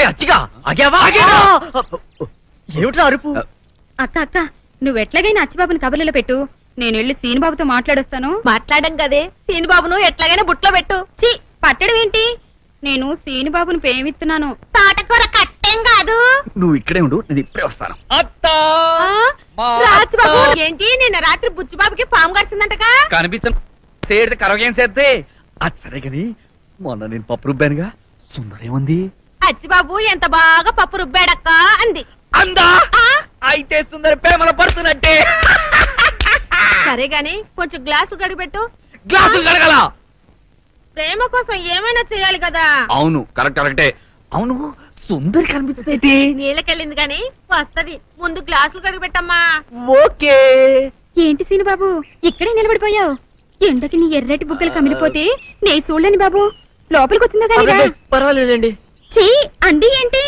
అచ్చిగా ఆగావా? ఏమిట్రా అరుపు? అక్క అక్క నువ్వెట్లాగైనా అచ్చిబాబుని కబుర్లలో పెట్టు, నేను వెళ్ళి సీనుబాబుతో మాట్లాడొస్తాను. మాట్లాడం కదే, సీనుబాబును ఎట్లాగైనా బుట్లో పెట్టు. చి పట్టడం ఏంటి, నేను సీనుబాబుని ప్రేమిస్తున్నాను. తోటకూర కట్టేం కాదు. నువ్వు ఇక్కడే ఉండు, నేను ఇప్పుడే వస్తాను. రాజుబాబు ఏంటి నిన్న రాత్రి బుచ్చిబాబుకి పాము కరిచిందంటగా? కనిపించే కరవగేం చేద్దే. అది సరే గాని మొన్న నేను పప్పు రుబ్బానుగా, సుందరేముంది? అచ్చిబాబు ఎంత బాగా పప్పు రుబ్బాడక్క అంది. అందా? అయితే సుందర ప్రేమలో పడుతున్నట్టే. సరే గాని కొంచెం గ్లాసు గడిపెట్టు. గ్లాసులు కడగల. ప్రేమ కోసం ఏమైనా చేయాలి కదా. అవును కరెక్టే. అవును సుందరి కనిపించదేంటి? నీళ్ళకెళ్ళింది గాని వస్తది, ముందు గ్లాసులు కడిగిపెట్టమ్మా. ఓకే. ఏంటి సీనుబాబు ఇక్కడే నిలబడిపోయావు? ఎండకి నీ ఎర్రటి బుగ్గలు కమిలిపోతే నే చూడలేని బాబు, లోపలికి వచ్చిందా కానీ? పర్వాలేదండి. చీ అండి ఏంటి,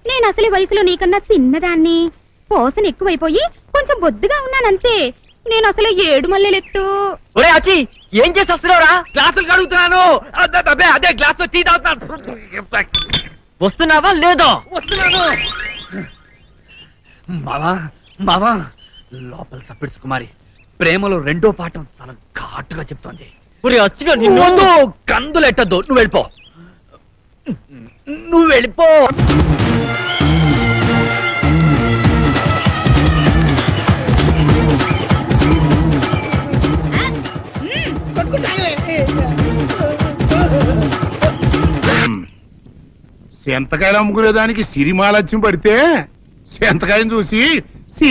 నేను అసలు వయసులో నీకన్నా చిన్నదాన్ని, పోసన ఎక్కువైపోయి కొంచెం బొద్దుగా ఉన్నానంతే. నేను అసలు 7 మల్లెలెత్తు. ఒరే అచ్చి ఏం చేసి వస్తున్నావురా? గ్లాసులు కడుగుతున్నాను. అదే గ్లాస్ టీ తాగుతున్నాను. వస్తున్నావా లేదా? వస్తున్నాను. మావా లోపల సప్పిడ్స్ కుమారి ప్రేమలో రెండో పాఠం చాలా ఘాటుగా చెప్తోంది. ఒరే అచ్చిగా నిన్ను కందులెట్టద్దు, నువ్వు వెళ్ళిపో. సెంతకాయలు అమ్ముకునేదానికి సిరిమాలత్యం పడితే సెంతకాయని చూసి సి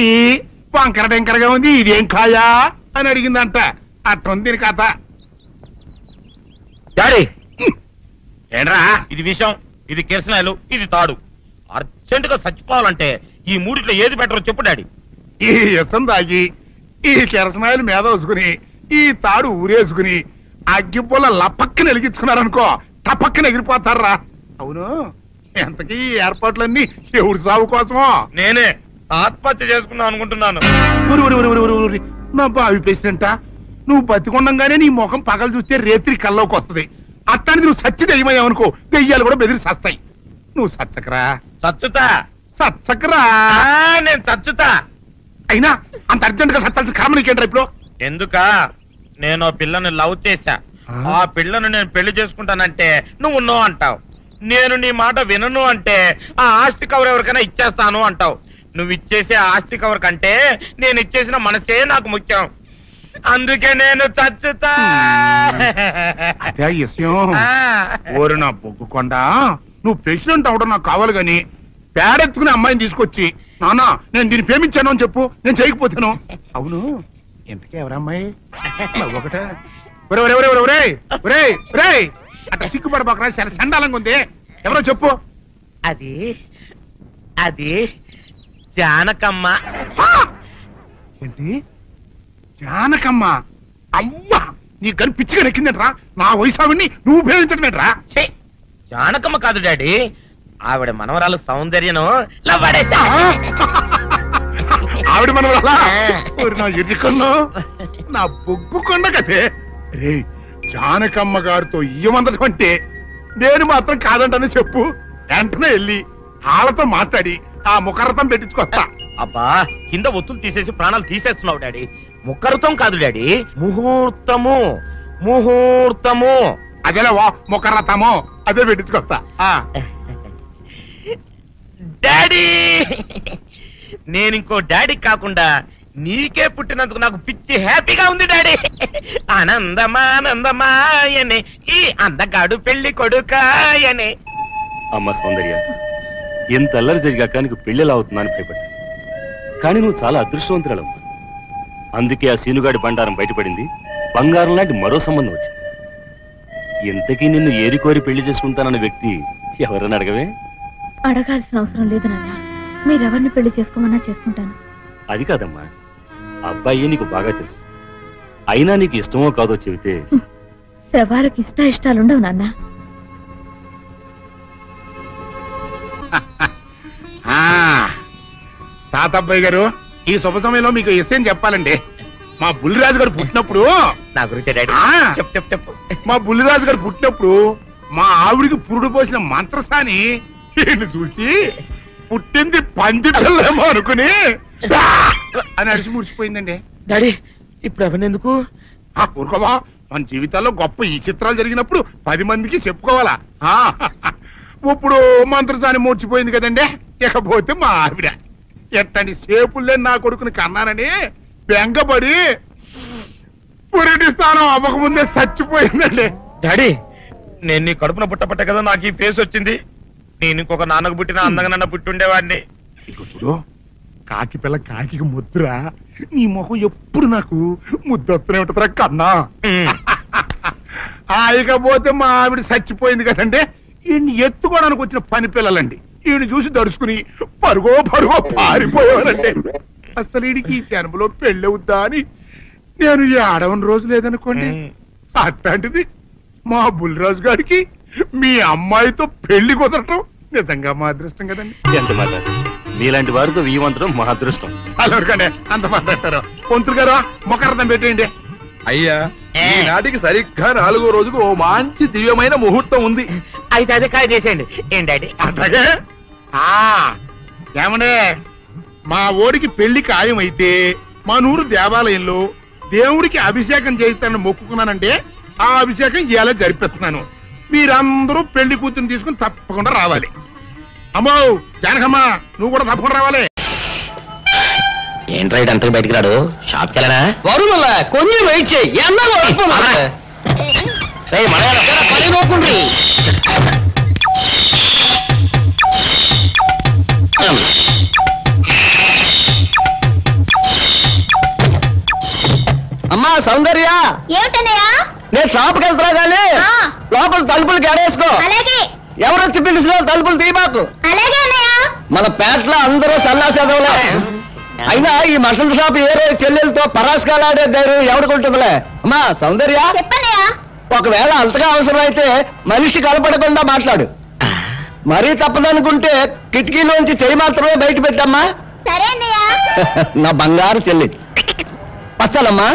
వంకర టెంకరగా ఉంది, ఇదేం కాయా అని అడిగిందంట. అట్టుంది దీని కథ. డాడీ ఏంట్రా ఇది విషం, ఇది కిరసనాయలు, ఇది తాడు. అర్జెంట్ గా చచ్చిపోవాలంటే ఈ మూడిట్లో ఏది బెటరో చెప్పు డాడీ. ఈ ఇసం తాగి ఈ కిరసనాయలు మీద వేసుకుని ఈ తాడు ఊరేసుకుని అగ్గిపుల్ల లపక్కన వెలిగించుకున్నారనుకో టపక్కన ఎగిరిపోతారా. అవును ఎంతకీ ఈ ఏర్పాట్లన్నీ ఎవరి సాగు కోసమో? నేనే ఆత్మహత్య చేసుకుందాం అనుకుంటున్నాను. నా బావి పేసినంట, నువ్వు బతికొండంగానే నీ ముఖం పగలు చూస్తే రేత్రి కల్లోకి వస్తుంది. అట్టానికి నువ్వు సచ్చి దెయ్యమయ్యావనుకో దెయ్యాలు కూడా బెదిరి సస్తాయి. నువ్వు సచ్చకరా. చచ్చుతా. సచ్చకరా. నేను చచ్చుతా. అయినా అంత అర్జెంట్ గా సత్తాల్సిన కర్మ నీకేంట్రా ఇప్పుడు? ఎందుక నేను పిల్లని లవ్ చేశా, ఆ పిల్లను నేను పెళ్లి చేసుకుంటానంటే నువ్వు నో అంటావు. నేను నీ మాట వినను అంటే ఆ ఆస్తి కవర్ ఎవరికైనా ఇచ్చేస్తాను అంటావు. నువ్వు ఇచ్చేసే ఆస్తి కవర్ కంటే నేను ఇచ్చేసిన మనసే నాకు ముఖ్యం. అందుకే నేను చచ్చుతా. అదే విషయం. ఓరు నా బొగ్గుకొండ, నువ్వు ప్రెసిడెంట్ అవడం నాకు కావాలి గాని పేడెత్తుకునే అమ్మాయిని తీసుకొచ్చి నానా నేను దీన్ని ప్రేమించాను అని చెప్పు, నేను చేయకపోతాను. అవును ఎంతకే ఎవరమ్మాయి? ఒకటే అట్లా సిగ్గుపడబోకరా, చాలా సండాలంగా ఉంది. ఎవరో చెప్పు. అది అది జానకమ్మ. ఏంటి జానకమ్మ? అమ్మా నీ గని పిచ్చిగా నెక్కిందంట్రా. నా వయసావిని నువ్వు ప్రేమించడమేట్రా? జానకమ్మ కాదు డాడీ, ఆవిడ మనవరాలు సౌందర్యను ఆవిడ మనవరాలా? నా ఎదుకున్నా నా బొగ్గుకొండ కదే. రే జానకమ్మ గారితో ఇయ్యమందడం అంటే నేను మాత్రం కాదంటని చెప్పు. వెంటనే వెళ్ళి వాళ్ళతో మాట్లాడి ఆ ముఖరథం పెట్టించుకొస్తా. అబ్బా కింద ఒత్తులు తీసేసి ప్రాణాలు తీసేస్తున్నావు డాడీ. ముఖరథం కాదు డాడీ, ముహూర్తము. ముహూర్తము అదేలా ముఖరథము, అదే పెట్టించుకొస్తా. డాడీ నేను ఇంకో డాడీ కాకుండా నీకే పుట్టినందుకు నాకు పిచ్చి హ్యాపీగా ఉంది డాడీ. ఆనందమానందమాయనే ఈ అందగాడు పెళ్లి కొడుకాయనే. అమ్మ సౌందర్య, ఎంత అల్లరి జరిగాక నీకు పెళ్లిలా అవుతుందని భయపడ్డా, కానీ నువ్వు చాలా అదృష్టవంతురాలమ్మా. అందుకే ఆ సీనుగాడి బండారం బయటపడింది, బంగారం లాంటి మరో సంబంధం వచ్చింది. ఇంతకీ నిన్ను ఏరికోరి పెళ్లి చేసుకుంటానన్న వ్యక్తి ఎవరని అడగవే? అడగాల్సిన అవసరం లేదు నాన్న, మీరెవరిని పెళ్లి చేసుకోమన్నా చేసుకుంటాను. అది కాదమ్మా, అబ్బాయి నీకు బాగా తెలుసు. అయినా నీకు ఇష్టమో కాదో చెబితే. శవాలకు ఇష్టాలుండవు నాన్న. తాతబ్బాయి గారు, ఈ శుభ సమయంలో మీకు విషయం చెప్పాలండి. మా బుల్లిరాజు గారు పుట్టినప్పుడు నా గురించి డాడీ చెప్పు. మా బుల్లిరాజు గారు పుట్టినప్పుడు మా ఆవిడికి పురుడు పోసిన మంత్రసాని ఈయన చూసి పుట్టింది పంది పిల్లేమో అనుకుని "ఆ!" అని అడిచి ముడిచిపోయిందండి. డాడీ ఇప్పుడు అవన్నెందుకు? ఊరుకోవా, మన జీవితాల్లో గొప్ప ఈ చిత్రాలు జరిగినప్పుడు 10 మందికి చెప్పుకోవాలా. ఇప్పుడు మంత్రసాని మూర్చిపోయింది కదండి. ఇకపోతే మా ఆవిడ ఎట్టండి సేపుల్లే నా కొడుకుని కన్నానని బెంగపడి పురిటి స్థానం అవ్వకముందే చచ్చిపోయిందండి. డాడీ నేను నీ కడుపున పుట్టపట్ట కదా నాకు ఈ ఫేస్ వచ్చింది. నేను ఇంకొక నాన్నకు పుట్టిన అందంగా నన్ను పుట్టి ఉండేవాడిని. ఇక చూడు, కాకి పిల్ల కాకి ముద్ర, నీ మొహం ఎప్పుడు నాకు ముద్దొత్తనే ఉంటుందిరా కన్నా. ఇకపోతే మా ఆవిడ చచ్చిపోయింది కదండి. ఈయన్ని ఎత్తుకోవడానికి వచ్చిన పని పిల్లలండి ఈయన చూసి దడుచుకుని పరుగో పారిపోయేవారండి. అసలు ఈడికి ఈ జన్మలో పెళ్ళవుద్దా అని నేను ఆడవని రోజు లేదనుకోండి. అట్లాంటిది మా బుల్లిరాజు గారికి మీ అమ్మాయితో పెళ్లి కుదరటం నిజంగా మా అదృష్టం కదండి. ఎంత మాట, మీలాంటి వారితో వీయమంతరం మా అదృష్టం. చాలవరకండి అంత మాట్లాడతారు. పొంతులు గారు మొకరదం పెట్టేయండి. అయ్యా, ఈనాటికి సరిగ్గా 4వ రోజుకు ఓ మంచి దివ్యమైన ముహూర్తం ఉంది. అయితే అదే కాయ చేసేయండి. ఏం డాడీ? అట్లాగే ఏమండే, మా ఓడికి పెళ్లి ఖాయమైతే మా నూరు దేవాలయంలో దేవుడికి అభిషేకం చేయిస్తానని మొక్కుకున్నానంటే ఆ అభిషేకం ఇలా జరిపిస్తున్నాను. మీరందరూ పెళ్లి కూతురు తీసుకుని తప్పకుండా రావాలి. అమ్మో జానకమ్మ, నువ్వు కూడా తప్పకుండా రావాలి. ఏంట్రా అంతా బయటికి రాడు? షాప్కి వెళ్ళనా? కొంచెం వెయిట్ చేయి. అమ్మా సౌందర్య, ఏమిటన్నయ్యా? నేను షాప్కి వెళ్తున్నా గానీ లోపల తలుపులు గడేసుకో. అలాగే ఎవరొచ్చి పిలిచినా తలుపులు తీయబాకు. అలాగే అన్నయ్య. మన పేటలో అందరూ సన్నాసేదవులే. అయినా ఈ మటన్ షాప్ ఏ రోజు చెల్లెలతో పరాస్కాలాడే ధైర్యం ఎవరికుంటుందిలే. అమ్మా సౌందర్య, చెప్పన్నయ్యా. ఒకవేళ అంతగా అవసరమైతే మనిషి కలపడకుండా మాట్లాడు. మరీ తప్పదనుకుంటే కిటికీలోంచి చెయ్యి మాత్రమే బయట పెట్టమ్మా. సరే అన్నయ్య. నా బంగారు చెల్లి. వస్తానమ్మా.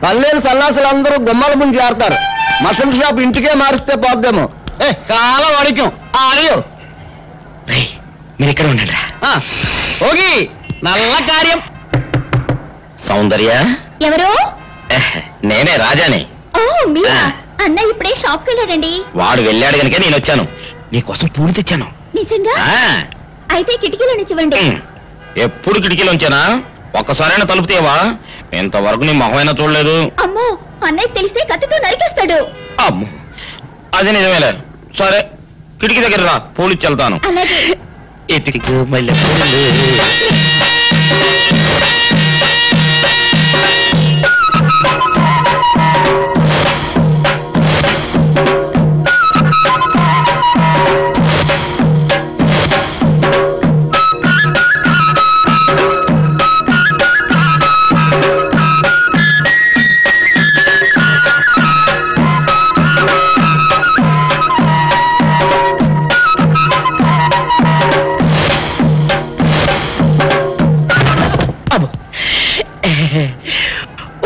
పల్లెలు సన్నాసులందరూ గుమ్మల ముందు చేరతారు. మటన్ షాప్ ఇంటికే మారిస్తే పోద్దేమో. కాలం అడిగాం అడియో. మీరు ఇక్కడ ఉండండి. ఓగి నల్ల కార్యం. సౌందర్య, ఎవరు? నేనే రాజాని. ఓ మీరా? అన్న ఇప్పుడే షాప్కి వెళ్ళాడండి. వాడు వెళ్ళాడు కనుక నేను వచ్చాను. నీకోసం పూలు తెచ్చాను. నిజంగా? అయితే కిటికీలో నుంచి ఇవ్వండి. ఎప్పుడు కిటికీలో ఉంచానా? ఒక్కసారైనా తలుపు తీయవా? ఇంతవరకు నీ మొహమైనా చూడలేదు. అమ్మో, అన్నయ్య తెలిస్తే కత్తితో నరికేస్తాడు. అమ్మో, అది నిజమేలే. సరే, కిటికీ దగ్గర రా, పూలు ఇచ్చి వెళ్తాను. అలాగే. ఎతికి మళ్ళీ పూలు.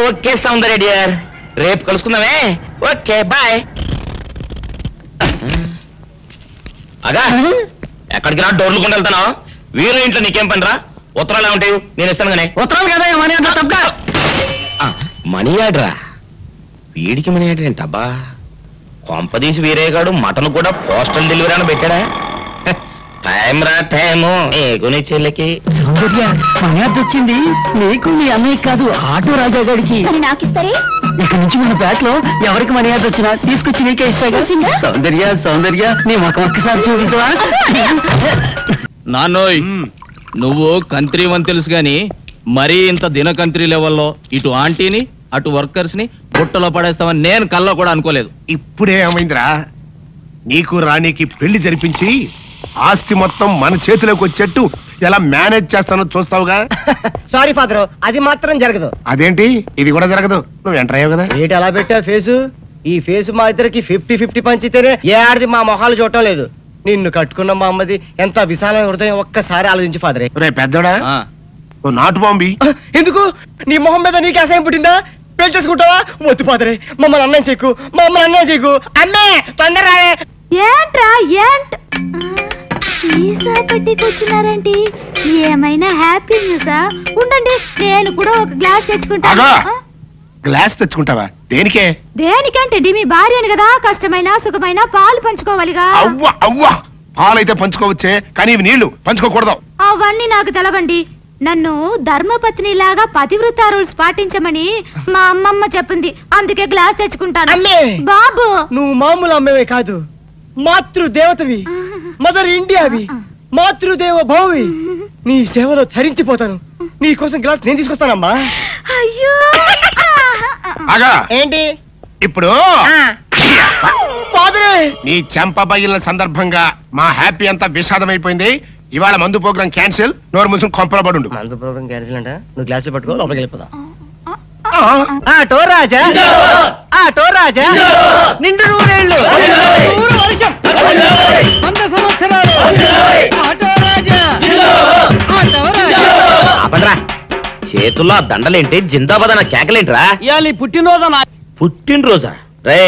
ఓకే సౌందర్య డియర్, రేపు కలుసుకుందామే. Okay bye. అగా ఎక్కడికి రా, డోర్లు కొండ వెళ్తాను. వీరు ఇంట్లో నీకేం పని రా? ఉత్తరాలు ఏమంటాయి? నేను ఇస్తాను కానీ. ఉత్తరాలు కదా మనీ అంటే మనీ ఆర్డరా? వీడికి మనీ ఆర్డర్ ఏంటబ్బా? కొంపదీసి వీరేగాడు మటన్ కూడా పోస్టల్ డెలివరీ అని పెట్టాడా? టైం రా టైము నీ చెల్లెకి. మర్యాద వచ్చింది నీకు, నీ అన్నయ్య కాదు, ఆటో రాజా గారికి. మరి నాకు ఇస్తారే? ఇక్కడి నుంచి మన పేటలో ఎవరికి మర్యాద వచ్చినా తీసుకొచ్చి నీకే ఇస్తాగా. సౌందర్య సౌందర్య, నీ మొక్క ఒక్కసారి చూపించవా? నాన్నోయ్, నువ్వు కంత్రి అని తెలుసు గాని మరీ ఇంత దినకంత్రి లెవెల్లో ఇటు ఆంటీని అటు వర్కర్స్ ని బుట్టలో పడేస్తామని నేను కల్లో కూడా అనుకోలేదు. ఇప్పుడే ఏమైందిరా, నీకు రాణికి పెళ్లి జరిపించి ఆస్తి మొత్తం మన చేతిలోకి వచ్చేట్టు ఎలా మేనేజ్ చేస్తానో చూస్తావుగా. సారీ ఫాదర్, అది మాత్రం జరగదు. అదేంటి, ఇది కూడా జరగదు? నువ్వు ఎంటర్ అయ్యావు కదా. ఏంటి అలా పెట్టా ఫేసు? ఈ ఫేసు మా ఇద్దరికి 50-50 పంచితేనే ఏ ఆడిది మా మొహాలు చూడటం లేదు. నిన్ను కట్టుకున్న మా అమ్మది ఎంత విశాలమైన హృదయం, ఒక్కసారి ఆలోచించి ఫాదరే. రే పెద్దోడా, ఆ, నాటు బాంబి. ఎందుకు? నీ మొహం మీద నీకు అసహ్యం పుట్టిందా? పెళ్లి చేసుకుంటావా? వద్దు ఫాదరే, మమ్మల్ని అన్నం చెక్కు, మా అమ్మని అన్నం చెక్కు. అమ్మే తొందర. ఏంట్రా ఏంట్? సీసా పట్టి కూర్చున్నారంటే ఏమైనా హ్యాపీ న్యూసా? ఉండండి, నేను కూడా ఒక గ్లాస్ తెచ్చుకుంటాను. గ్లాస్ తెచ్చుకుంటావా? దేనికే? దేనికంటే మీ భార్యను కదా, కష్టమైన సుఖమైన పాలు పంచుకోవాలిగా. అవ్వ అవ్వ, పాలైతే పంచుకోవచ్చే, కానీ ఇవి నీళ్లు పంచుకోకూడదు. అవన్నీ నాకు తెలవండి. నన్ను ధర్మపత్ని లాగా పతివ్రత రూల్స్ పాటించమని మా అమ్మమ్మ చెప్పింది, అందుకే గ్లాస్ తెచ్చుకుంటాను. బాబు, నువ్వు మామూలు అమ్మవే కాదు, మాతృదేవతవి, మదర్ ఇండియావి, మాతృదేవ భౌవి. నీ సేవలో ధరించిపోతాను. నీ కోసం గ్లాస్ నేను తీసుకొస్తానమ్మా. అయ్యో ఏంటి ఇప్పుడు నీ చెంప బగిలిన సందర్భంగా మా హ్యాపీ అంతా విషాదమైపోయింది. ఇవాళ మందు ప్రోగ్రాం క్యాన్సిల్. నోరు మూసుకుని కొంపలో పడుండు. మందు ప్రోగ్రాం క్యాన్సిల్ అంట. నువ్వు గ్లాసులు పట్టుకో, లోపలికి వెళ్ళిపోదాం. ఆటో రాజా, ఆటో రాజా, నిండు నూరేళ్ళు, వర్షం, 100 సంవత్సరాలు, ఆటో రాజా, ఆటో రాజా. చేతుల్లో దండలేంటి, జిందాబాద్ అన్న కేకలేంట్రా? ఇవాళ పుట్టినరోజు. పుట్టినరోజా? రే,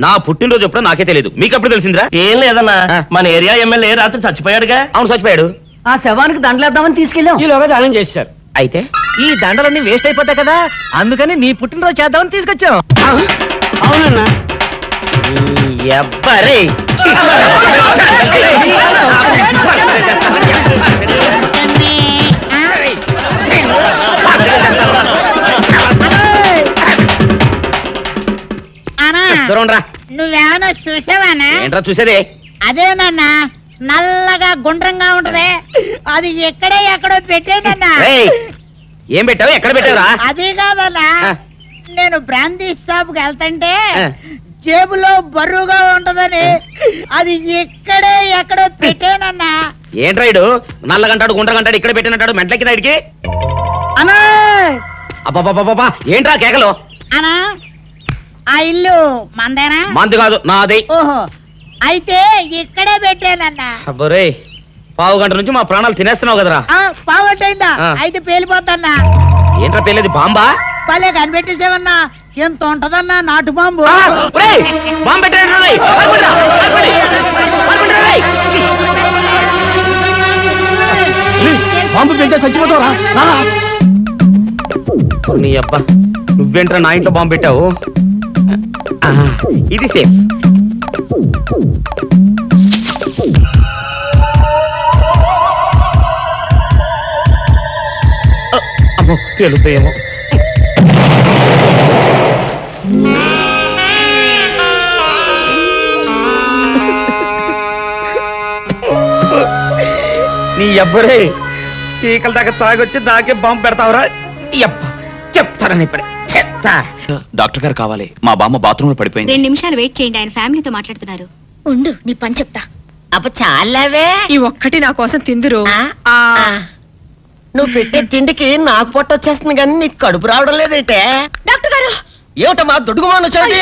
నా పుట్టినరోజు ఎప్పుడో నాకే తెలియదు, మీకు ఎప్పుడు తెలిసిందిరా? ఏం లేదన్నా, మన ఏరియా ఎమ్మెల్యే రాత్రి చచ్చిపోయాడుగా. అవును, చచ్చిపోయాడు. ఆ శవానికి దండలేద్దామని తీసుకెళ్ళాం. ఈలోగా దానం చేశారు. అయితే ఈ దండలన్నీ వేస్ట్ అయిపోతాయి కదా, అందుకని నీ పుట్టినరోజు చేద్దామని తీసుకొచ్చాం. అవునన్నా. ఎవ్వరే నువ్వేమన్నా చూసావానా? ఏంట్రా చూసేది? అదేనన్నా, నల్లగా గుండ్రంగా ఉంటది, అది ఎక్కడో పెట్టేదన్నా. ఏం పెట్టావు? ఎక్కడ పెట్టావురా? అది కాదన్నా, నేను బ్రాందీ షాప్ కి వెళ్తుంటే జేబులో బరువుగా ఉంటదని అది ఎక్కడో పెట్టానన్నా. ఏంట్రా ఇడు నల్లగంటాడు గుండ్రగంటాడు ఇక్కడ పెట్టినట్టాడు మెంట్లెక్కిన ఇడికి? అన్నా అబ్బాబాబాబా, ఏంట్రా కేకలు? అన్నా, ఆ ఇల్లు మందేనా? మంది కాదు, నాది. ఓహో, అయితే ఇక్కడే పెట్టానన్నా. అబ్బరే, పావు గంట నుంచి మా ప్రాణాలు తినేస్తున్నావు కదరా. పావుగంటైందా? అయితే పేలిపోద్దన్నా. ఏంట్రా పేలేది? బాంబా? పలే కనిపెట్టేసేవన్నా, ఎంత ఉంటదన్నా నాటు బాంబు. బాంబు పెట్టాడు. బాంబు పెడితే చచ్చిపోతావరా? నీ అబ్బా, నువ్వేంట్రా నా ఇంట్లో బాంబు పెట్టావు? ఇది సేఫ్. అమ్మో, పేలుతాయేమో. నీ అబ్బరే, చీకల దాకా తాగొచ్చి నాకే బాంబు పెడతావురా? చెప్తారని ఇప్పుడే చెప్తా. డాక్టర్ గారు కావాలి, మా బామ్మ బాత్రూమ్ లో పడిపోయింది. 2 నిమిషాలు వెయిట్ చేయండి, ఆయన ఫ్యామిలీతో మాట్లాడుతున్నారు. ఉండు, నీ పని చెప్తా. అప్ప చాలావే, ఈ ఒక్కటి నా కోసం తిందురు. నువ్వు పెట్టే తిండికి నాకు పొట్ట వచ్చేస్తుంది కానీ నీకు కడుపు రావడం లేదైతే. డాక్టర్ గారు, ఏమిటమ్మా దుడుగుమాను వచ్చాడు?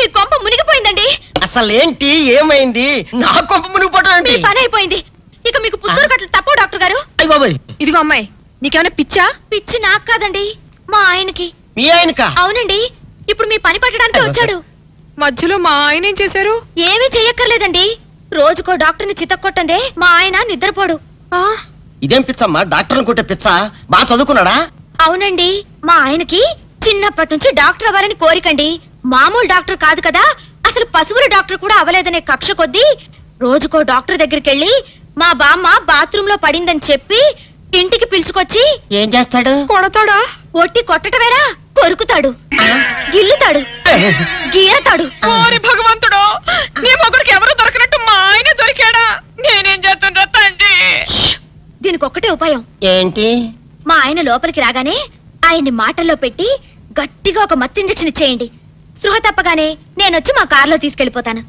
మీ కొంప మునిగిపోయిందండి. అసలు ఏంటి, ఏమైంది? నా కొంప మునిగిపోవడం మీ ఏంటి? పని అయిపోయింది. ఇక మీకు పుత్తూరు కట్టలు తప్పు డాక్టర్ గారు. అయ్య బాబాయ్, ఇదిగో అమ్మాయి, నీకేమైనా పిచ్చా? పిచ్చి నాకు కాదండి, మా ఆయనకి. మీ ఆయనకా? అవునండి, ఇప్పుడు మీ పని పట్టడానికి వచ్చాడు. మధ్యలో మా ఆయన ఏం చేశారు? ఏమీ చెయ్యక్కర్లేదండి, రోజుకో డాక్టర్ని చితక్కొట్టందే మా ఆయన నిద్రపోడు. ఇదేం పిచ్చమ్మా, డాక్టర్ని కొట్టే పిచ్చ? బాగా చదువుకున్నాడా? అవునండి, మా ఆయనకి చిన్నప్పటి నుంచి డాక్టర్ అవ్వాలని కోరికండి. మామూలు డాక్టర్ కాదు కదా, అసలు పశువుల డాక్టర్ కూడా అవ్వలేదనే కక్ష కొద్దీ రోజుకో డాక్టర్ దగ్గరికి వెళ్ళి మా బామ్మ బాత్రూమ్ లో పడిందని చెప్పి ఇంటికి పిలుచుకొచ్చి ఏం చేస్తాడు? కొడతాడా? ఒట్టి కొట్టటమేరా, కొరుకుతాడు, గిల్లుతాడు, గీరతాడు. ఓరి భగవంతుడు, నీ మొగుడికి ఎవరు దొరకనట్టు మా ఆయన దొరికాడా? నేనేం చేస్తుండ్రా తండ్రి? దీనికి ఒక్కటే ఉపాయం. ఏంటి? మా ఆయన లోపలికి రాగానే ఆయన్ని మాటల్లో పెట్టి గట్టిగా ఒక మత్తు ఇంజెక్షన్ ఇచ్చేయండి. స్పృహ తప్పగానే నేనొచ్చి మా కారులో తీసుకెళ్లిపోతాను.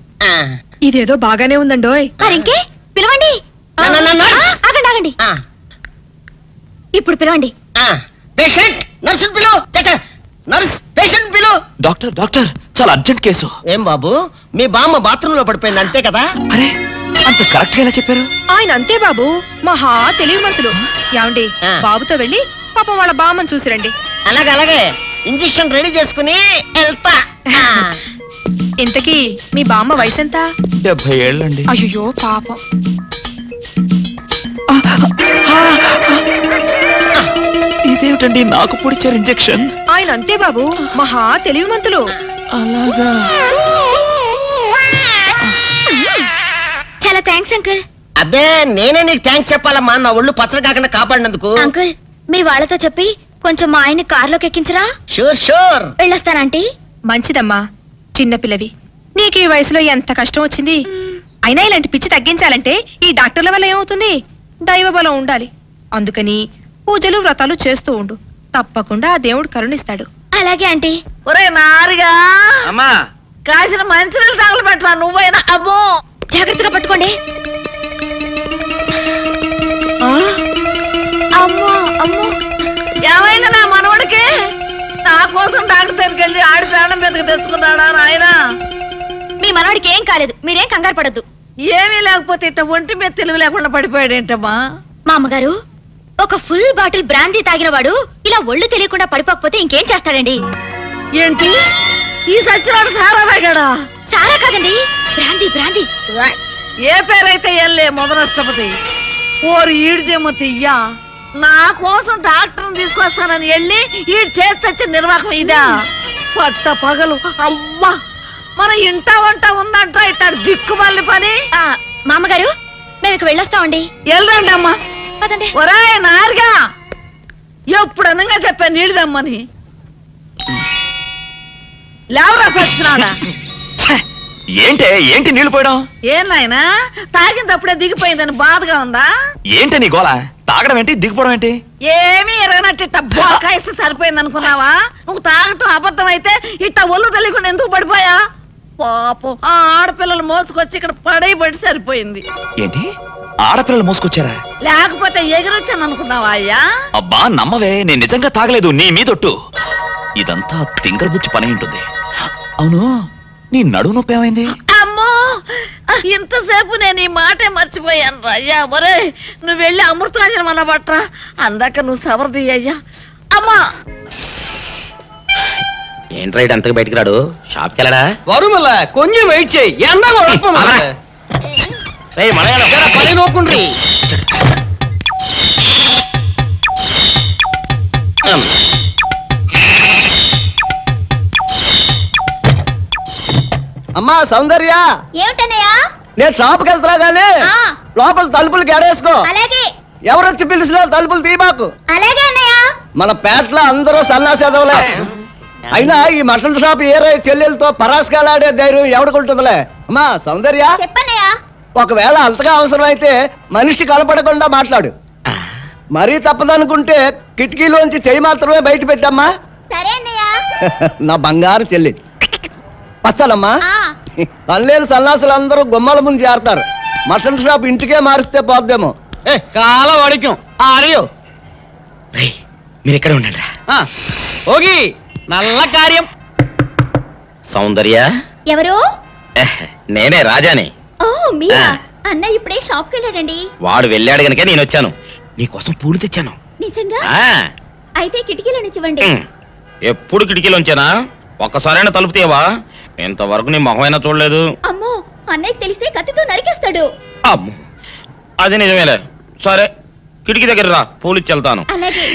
ఇదేదో బాగానే ఉందండోయ్. మరింకే పిలవండి. ఆగండి ఆగండి, ఇప్పుడు పిలవండి. పేషెంట్, నర్సు పిలు. నర్స్, పేషెంట్ పిలు. డాక్టర్, డాక్టర్, చాలా అర్జెంట్ కేసు. ఏం బాబు, మీ బామ్మ బాత్రూమ్ లో పడిపోయింది అంతే కదా? అరే, అంత కరెక్ట్ గా ఎలా చెప్పారు? ఆయన అంతే బాబు, మహా తెలివి మనసులు. ఏమండి, బాబుతో వెళ్ళి పాపం వాళ్ళ బామ్మని చూసిరండి. అలాగే ఇంజెక్షన్ రెడీ చేసుకుని వెళ్తా. ఇంతకీ మీ బామ్మ వయసు ఎంత? 70 ఏళ్ళండి. అయ్యో పాపం. ఇదేమిటండి నాకు పొడిచారు ఇంజెక్షన్? ఆయన అంతే బాబు, మహా తెలివిమంతులు. అలాగా? చాలా థ్యాంక్స్ అంకుల్. అబ్బే నేనే నీకు థ్యాంక్స్ చెప్పాలమ్మా, నా ఒళ్ళు పచ్చడి కాకుండా కాపాడినందుకు. అంకుల్ మీ వాళ్ళతో చెప్పి కొంచెం మా ఆయన కారులోకి ఎక్కించరా? Sure sure. వెళ్ళొస్తానంటీ. మంచిదమ్మా, చిన్నపిల్లవి, నీకు ఈ వయసులో ఎంత కష్టం వచ్చింది. అయినా ఇలాంటి పిచ్చి తగ్గించాలంటే ఈ డాక్టర్ల వల్ల ఏమవుతుంది? దైవ బలం ఉండాలి. అందుకని పూజలు వ్రతాలు చేస్తూ ఉండు, తప్పకుండా ఆ దేవుడు కరుణిస్తాడు. అలాగే ఆంటీ. ఒరే నారిగా అమ్మా, కాసిన మంచినీళ్ళు తగలబెట్టరా నువ్వైనా. అబ్బో జాగ్రత్తగా పట్టుకోండి. అమ్మో అమ్మో, ఏమైంది నా మనవడికి? నా కోసం డాక్టర్ దగ్గరికి వెళ్ళి ఆడి ప్రాణం మీదకి తెచ్చుకున్నాడా నాయన? మీ మనవాడికి ఏం కాలేదు, మీరేం కంగారు పడద్దు. ఏమీ లేకపోతే ఇట్ట ఒంటి మీద తెలివి లేకుండా పడిపోయాడేంటమ్మా? మా అమ్మగారు, ఒక ఫుల్ బాటిల్ బ్రాందీ తాగిన వాడు ఇలా ఒళ్ళు తెలియకుండా పడిపోకపోతే ఇంకేం చేస్తాడండి? ఏంటి ఈ సచ్చినాడు సారా తాగాడా? సారా కాదండి, బ్రాందీ బ్రాందీ. ఏ పేరైతే ఎల్లే మొదలష్టపతి. ఓరు ఈడిదేమో తియ్యా, నా కోసం డాక్టర్ని తీసుకొస్తానని వెళ్ళి ఈడు చేసి నిర్వాహం ఇదా? పట్ట పగలు అమ్మా, మన ఇంట వంట ఉందంట ఇట్టాడు దిక్కుమల్లి పని. మామగారు మేము ఇక వెళ్ళొస్తామండి. వెళ్ళండి అమ్మా. పదండి. ఒరే నారుగా, ఎప్పుడు అనంగా చెప్పాను నీళ్ళు దమ్మని. లేవరా సచ్చినాడా? ఏంటి నీళ్లు పోయడం? ఏం నాయనా, తాగినప్పుడే దిగిపోయిందని బాధగా ఉందా? ఏంటి నీ గోళ? తాగడం ఏంటి, దిగిపోవడం ఏంటి? ఏమీ ఎరగనట్టు ఇట్ట బొక్కాయిస్తే సరిపోయింది అనుకున్నావా? నువ్వు తాగటం అబద్ధం అయితే ఇట్ట ఒళ్ళు తెలియకుండా ఎందుకు పడిపోయా? పాపం ఆ ఆడపిల్లలు మోసుకొచ్చి ఇక్కడ పడి సరిపోయింది. ఏంటి ఆడపిల్లలు మోసుకొచ్చారా? లేకపోతే ఎగిరొచ్చాను అనుకున్నావా అయ్యా? అబ్బా నమ్మవే, నేను నిజంగా తాగలేదు, నీ మీదొట్టు. ఇదంతా తింగరబుచ్చి పని ఉంటుంది. అవును, నీ నడుము నొప్పి ఏమైంది? అమ్మో, ఇంతసేపు నేను ఈ మాటే మర్చిపోయాను రా అయ్యా. ఒరే నువ్వు వెళ్ళి అమృతాంజనం అన్న బట్రా, అందాక నువ్వు సవరది అయ్యా. అమ్మా ఏంట్రా ఇటు అంతకు బయటికి రాడు? షాప్కి వెళ్ళడా? వరుమల కొంచెం వెయిట్ చేయి, ఎండ పని నోకుండ్రి. అమ్మా సౌందర్య, ఏమిటన్నయ్యా? నేను షాప్కి వెళ్తున్నా గానీ లోపల తలుపులు గడేసుకో. అలాగే. ఎవరొచ్చి పిలిచినా తలుపులు తీబాకు. అలాగే అన్నయ్య. మన పేటలో అందరూ సన్నాసేదవులే. అయినా ఈ మటన్ షాప్ ఏరే చెల్లెలతో పరాస్కాలాడే ధైర్యం ఎవడుకుంటుందిలే. అమ్మా సౌందర్య, చెప్పన్నయ్యా. ఒకవేళ అంతగా అవసరం అయితే మనిషి కనపడకుండా మాట్లాడు. మరీ తప్పదనుకుంటే కిటికీలోంచి చెయ్యి మాత్రమే బయట పెట్టమ్మా. సరే అన్నయ్య. నా బంగారు చెల్లి. వస్తానమ్మా. పల్లెలు సన్నాసులు అందరూ గుమ్మల ముందు చేరతారు. మటన్ షాప్ ఇంటికే మారిస్తే పోద్దేమో. కాల వడికం ఆరియో. మీరు ఇక్కడే ఉండండి. ఓగి నల్ల కార్యం. సౌందర్య ఎవరు? నేనే రాజాని. ఓ మీరా? అన్నయ్య ఇప్పుడే షాప్కి వెళ్ళాడండి. వాడు వెళ్ళాడు గనుక నేను వచ్చాను. నీకోసం పూలు తెచ్చాను. నిజంగా? అయితే కిటికీలో నుంచి ఇవ్వండి. ఎప్పుడు కిటికీలోంచేనా? ఒక్కసారైనా తలుపు తీయవా? ఇంతవరకు నీ మొహమైనా చూడలేదు. అమ్మో, అన్నయ్య తెలిస్తే కత్తితో నరికేస్తాడు. అమ్మో, అది నిజమేలే. సరే కిటికీ దగ్గర రా, పూలు ఇచ్చి వెళ్తాను. అలాగే.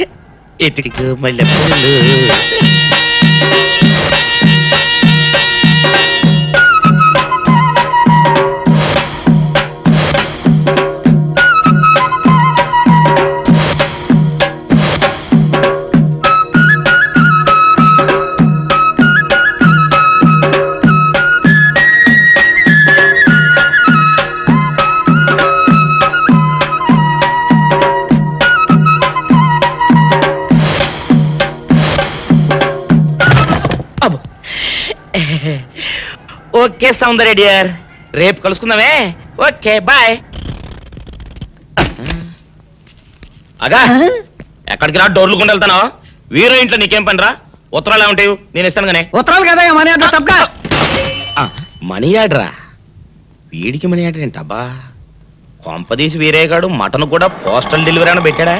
ఓకే సౌందర్య డియర్, రేపు కలుసుకుందామే. Okay bye. అగా ఎక్కడికి రా, డోర్లు కొండ వెళ్తానా? వీరో ఇంట్లో నీకేం పని రా? ఉత్తరాలు ఏమంటాయి? నేను ఇస్తాను గానే. ఉత్తరాలు కదా మనీ ఆర్డర్ తప్ప. మనీ ఆర్డరా? వీడికి మనీ ఆర్డర్ ఏంటబ్బా? కొంపదీసి వీరేగాడు మటన్ కూడా పోస్టల్ డెలివరీ అని పెట్టాడా?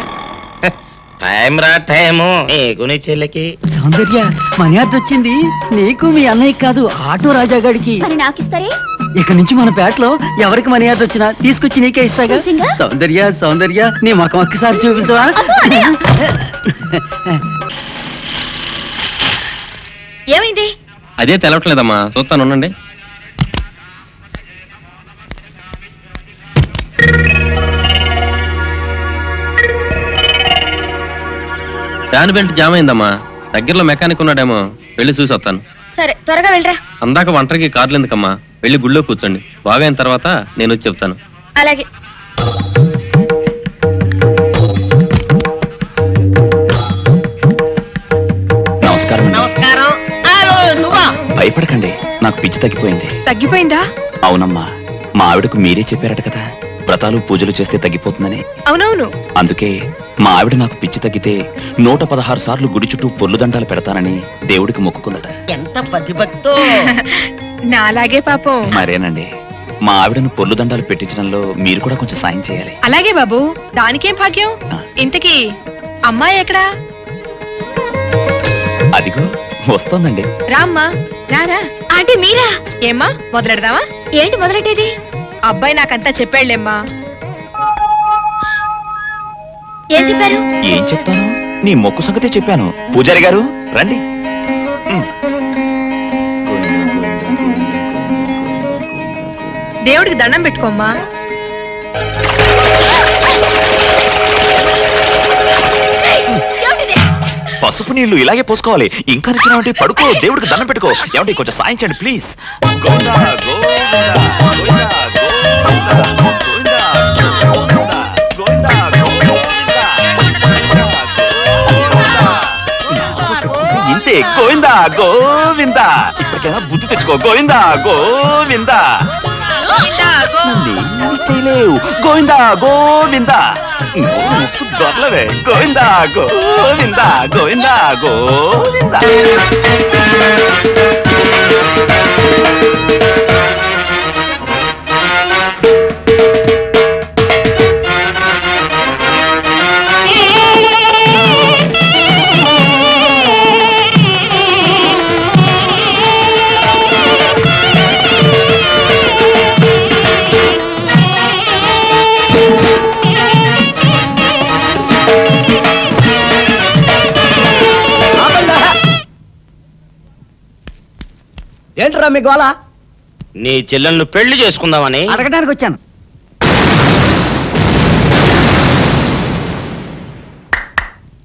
టైం రా టైము నీకు నీ చెల్లెకి. సౌందర్య మనీ ఆర్డర్ వచ్చింది. నీకు మీ అన్నయ్య కాదు, ఆటో రాజా గారికి. మరి నాకిస్తారే? ఇక నుంచి మన పేటలో ఎవరికి మర్యాద వచ్చినా తీసుకొచ్చి నీకే ఇస్తాగా. సౌందర్య సౌందర్య నీ ముఖం ఒక్కసారి చూపించవా? ఏమైంది? అదే తెలవట్లేదమ్మా, చూస్తాను ఉండండి. ఫ్యాన్ బెల్ట్ జామ్ అయిందమ్మా. దగ్గరలో మెకానిక్ ఉన్నాడేమో, వెళ్ళి చూసి వస్తాను. సరే త్వరగా వెళ్ళరా. అందాక వంటకి కార్లు ఎందుకమ్మా, వెళ్ళి గుళ్ళో కూర్చోండి. బాగా అయిన తర్వాత నేను వచ్చి చెప్తాను. అలాగే. నమస్కారం. నమస్కారం. భయపడకండి, నాకు పిచ్చి తగ్గిపోయింది. తగ్గిపోయిందా? అవునమ్మా, మా ఆవిడకు మీరే చెప్పారట కదా, వ్రతాలు పూజలు చేస్తే తగ్గిపోతుందని. అవునవును. అందుకే మా ఆవిడ నాకు పిచ్చి తగ్గితే 116 సార్లు గుడి చుట్టూ పొర్లు దండాలు పెడతానని దేవుడికి మొక్కుకుందట. ఎంత పతిభక్తో. నాలాగే పాపం. మరేనండి, మా ఆవిడను పొర్లు దండాలు పెట్టించడంలో మీరు కూడా కొంచెం సాయం చేయాలి. అలాగే బాబు, దానికేం భాగ్యం. ఇంతకీ అమ్మాయి ఎక్కడా? అదిగో వస్తోందండి. రామ్మా, రారా. అంటే మీరా? ఏమ్మా, మొదలెడదామా? ఏంటి మొదలెట్టేది? అబ్బాయి నాకంతా చెప్పాడులేమ్మా. ఏం చెప్పారు? ఏం చెప్తాను, నీ మొక్కు సంగతే చెప్పాను. పూజారి గారు రండి. దేవుడికి దండం పెట్టుకోమ్మా. పసుపు నీళ్లు ఇలాగే పోసుకోవాలి. ఇంకా నిచ్చినావంటే పడుకో, దేవుడికి దండం పెట్టుకో. ఏమంటే కొంచెం సాయం చేయండి ప్లీజ్. గోవిందా గోవిందా గోవిందా గోవిందా గోవిందా గోవిందా. ఇంతే, గోవిందా గోవిందా. ఇప్పటికైనా బుద్ధి తెచ్చుకో. గోవిందా గోవిందా. చేయలేవు. గోవిందా గోవిందా. దొరలవే. గోవిందా గోవిందా గోవిందా గోవిందా. ఏంట్రా మీ గోళ? నీ చెల్లెలను పెళ్లి చేసుకుందామని అడగడానికి వచ్చాను.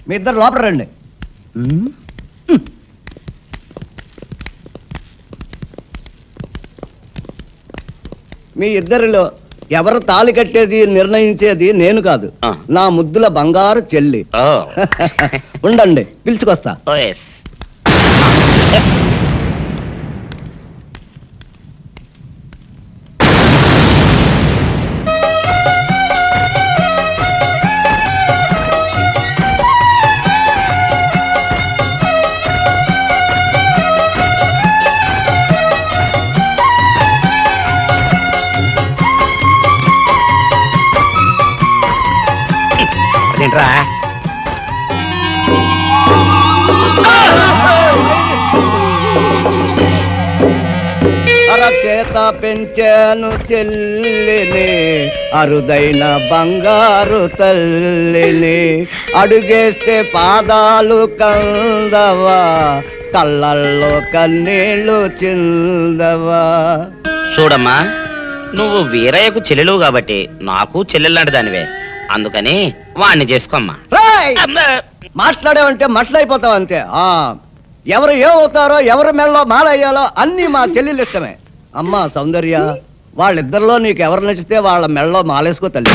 మీ ఇద్దరు లోపల రండి. మీ ఇద్దరిలో ఎవరు తాళి కట్టేది నిర్ణయించేది నేను కాదు, నా ముద్దుల బంగారు చెల్లి. ఉండండి, పిలుచుకొస్తా. ఏంట్రా? అరచేత పెంచాను చెల్లిని, అరుదైన బంగారు తల్లిని. అడుగేస్తే పాదాలు కందవా, కళ్ళల్లో కన్నీళ్లు చిందవా. చూడమ్మా, నువ్వు వీరయ్యకు చెల్లెలు కాబట్టి నాకు చెల్లెల్లాంటి దానివే. అందుకని వాణ్ణి చేసుకోమ్మా. మాట్లాడేవంటే మట్లయిపోతావు అంతే. ఎవరు ఏమవుతారో, ఎవరి మెళ్ళలో మాలయ్యాలో అన్ని మా చెల్లెలు ఇష్టమే. అమ్మా సౌందర్య, వాళ్ళిద్దరిలో నీకు ఎవరు నచ్చితే వాళ్ళ మెళ్ళలో మాలేసుకో తల్లి.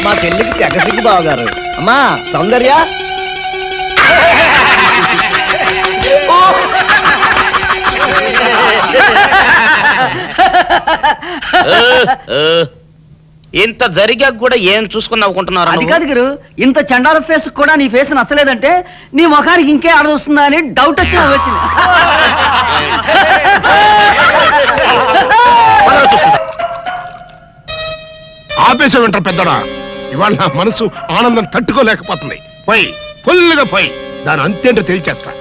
మా చెల్లికి తెగసిగ్గు బావగారు. అమ్మా సౌందర్య, ఇంత జరిగాక కూడా ఏం చూసుకుని నవ్వుకుంటున్నారు? అది కాదు గురు, ఇంత చండాల ఫేస్ కూడా నీ ఫేస్ నచ్చలేదంటే నీ ముఖానికి ఇంకే ఆడదొస్తుందా అని డౌట్ వచ్చి వచ్చింది. ఆపేసే వింటారు పెద్దడా. ఇవాళ నా మనసు ఆనందం తట్టుకోలేకపోతుంది. పోయి ఫుల్గా పోయి దాని అంతేంటో తేల్చేస్తా.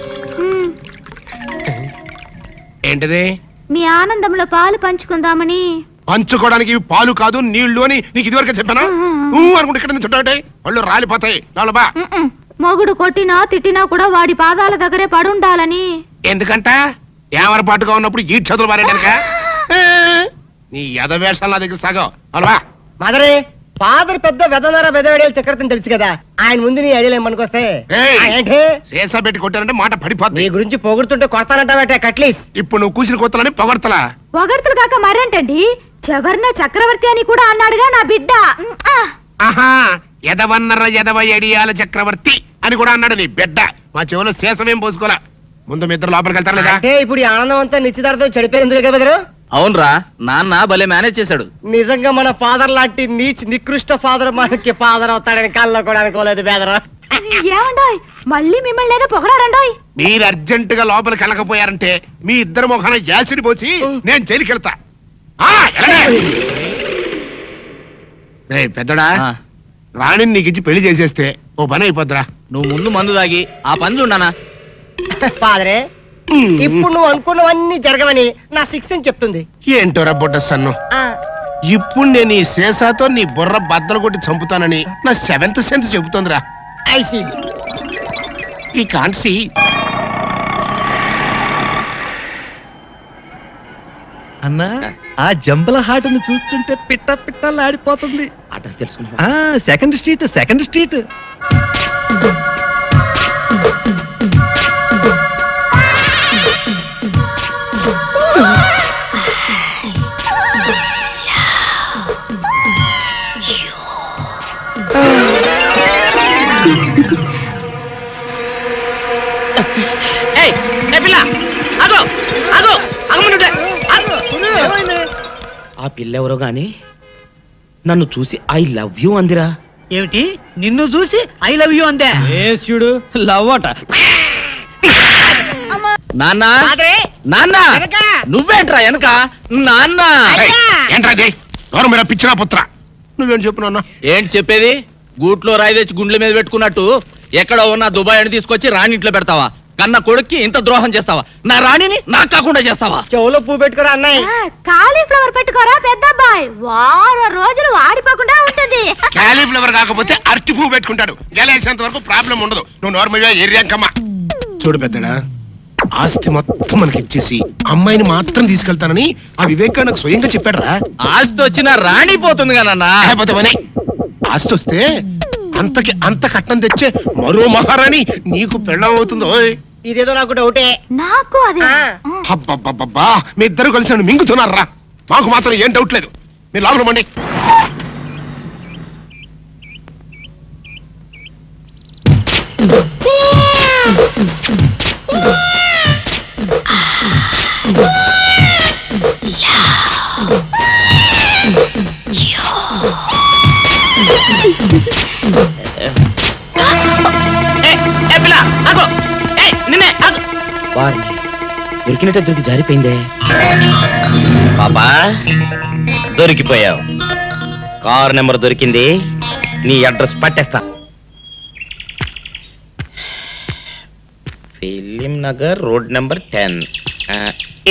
ఏంటిది? మీ ఆనందంలో పాలు పంచుకుందామని. పంచుకోవడానికి ఇవి పాలు కాదు నీళ్లు అని నీకు ఇదివరకే చెప్పానా? అనుకుంటే ఇక్కడ నుంచి చుట్టాటే వాళ్ళు రాలిపోతాయి. బా మొగుడు కొట్టినా తిట్టినా కూడా వాడి పాదాల దగ్గరే పడుండాలని. ఎందుకంట ఏమరపాటుగా ఉన్నప్పుడు ఈ చదువులు మారేటానిక? నీ యథవేషాలు నా దగ్గర సాగం. బా మదరే ఫాదర్ పెద్ద వెదనర వెదవేడేలు చక్రవర్తిని తెలుసు కదా, ఆయన ముందు నీ ఐడియాలు ఏమనుకొస్తే ఏంటి శేషా పెట్టి కొట్టానంటే మాట పడిపోతుంది. నీ గురించి పొగుడుతుంటే కొడతానంటావటే కట్లీస్. ఇప్పుడు నువ్వు కూర్చుని కొత్తలని పొగడతలా? పొగడతలు కాక మరేంటండి, చెవర్న చక్రవర్తి అని కూడా అన్నాడుగా నా బిడ్డ. ఆహా, ఎదవన్నర ఎదవ ఎడియాల చక్రవర్తి అని కూడా అన్నాడు నీ బిడ్డ. మా చెవులో శేషమేం పోసుకోలే. ముందు మీ ఇద్దరు లోపలికి వెళ్తారు లేదా? అంటే ఇప్పుడు ఈ ఆనందం అంతా నిశ్చితార్థం చెడిపోయింది కదా. అవునరా, నాన్న భలే మేనేజ్ చేశాడు. నిజంగా మన ఫాదర్ లాంటి నికృష్ట ఫాదర్ మనకి ఫాదర్ అవుతాడని కళ్ళలో కూడా అనుకోలేదు బేదరా. ఏమండోయ్ మళ్ళీ మిమ్మల్ని ఏదో పొగడారండోయ్. మీరు అర్జెంట్ గా లోపలికి వెళ్ళకపోయారంటే మీ ఇద్దరు ముఖాన యాసిడ్ పోసి నేను జైలుకి వెళ్తా. పెద్దడా, రాణిని నీకు ఇచ్చి పెళ్లి చేసేస్తే ఓ పని అయిపోద్దిరా. నువ్వు ముందు మందు తాగి ఆ పనులు ఉన్నానా? ఫాదరే, ఇప్పుడు నువ్వు అనుకున్నవన్నీ జరగవని నా సిక్స్ అని చెప్తుంది. ఏంటోరా బుడ్డ సన్ను, ఇప్పుడు నేను ఈ శేషాతో నీ బుర్ర బద్దలు కొట్టి చంపుతానని నా సెవెంత్ సెన్స్ చెబుతుందిరా. I see. I can't see. అన్నా, ఆ జంబల హాటను చూస్తుంటే పిట్ట పిట్టలాడిపోతుంది. అడ్రస్ తెలుసుకున్నా? Second street, second street. ఆ పిల్లెవరో గాని నన్ను చూసి ఐ లవ్ యూ అందిరా. ఏమిటి, నిన్ను చూసి ఐ లవ్ యూ అందే? చూడు లవ్ అట. నాన్న నాన్న, నువ్వేంట్రా వెనక? నాన్న ఏంట్రా పిచ్చిరా పుత్ర, నువ్వేం చెప్పు నాన్న? ఏంటి చెప్పేది? గూట్లో రాయి తెచ్చి గుండ్ల మీద పెట్టుకున్నట్టు ఎక్కడ ఉన్న దుబాయ్ అని తీసుకొచ్చి రాణింట్లో పెడతావా? కన్న కొడుక్కి ఇంత ద్రోహం చేస్తావా? నా రాణిని నాకు కాకుండా చేస్తావా? చెవులో పువ్వు పెట్టుకోరా అన్నయ్య. కాలీఫ్లవర్ పెట్టుకోరా పెద్ద అబ్బాయి, వారం రోజులు వాడిపోకుండా ఉంటుంది. కాలీఫ్లవర్ కాకపోతే అరటి పువ్వు పెట్టుకుంటాడు. గెలేసేంత వరకు ప్రాబ్లం ఉండదు. నువ్వు నార్మల్గా ఏరియాకమ్మా. చూడు పెద్దడా, ఆస్తి మొత్తం మనకి ఇచ్చేసి అమ్మాయిని మాత్రం తీసుకెళ్తానని ఆ వివేక్ నాకు స్వయంగా చెప్పాడురా. ఆస్తి వచ్చిన రాణి పోతుంది కదన్నా. ఆస్తి వస్తే అంతకి అంత కట్నం తెచ్చే మరో మహారాణి నీకు పెళ్ళం అవుతుందో? ఇదేదో నాకు డౌటే. నాకు అదే. అబ్బబ్బబ్బబ్బా, మీ ఇద్దరు కలిసి నన్ను మింగుతున్నారా? మాకు మాత్రం ఏం డౌట్ లేదు. మీరు లోపల మండి. దొరికినట్టే దొరికి జారిపోయిందే. పాపా దొరికిపోయావు. కారు నెంబర్ దొరికింది, నీ అడ్రస్ పట్టేస్తా. Film Nagar, road number 10.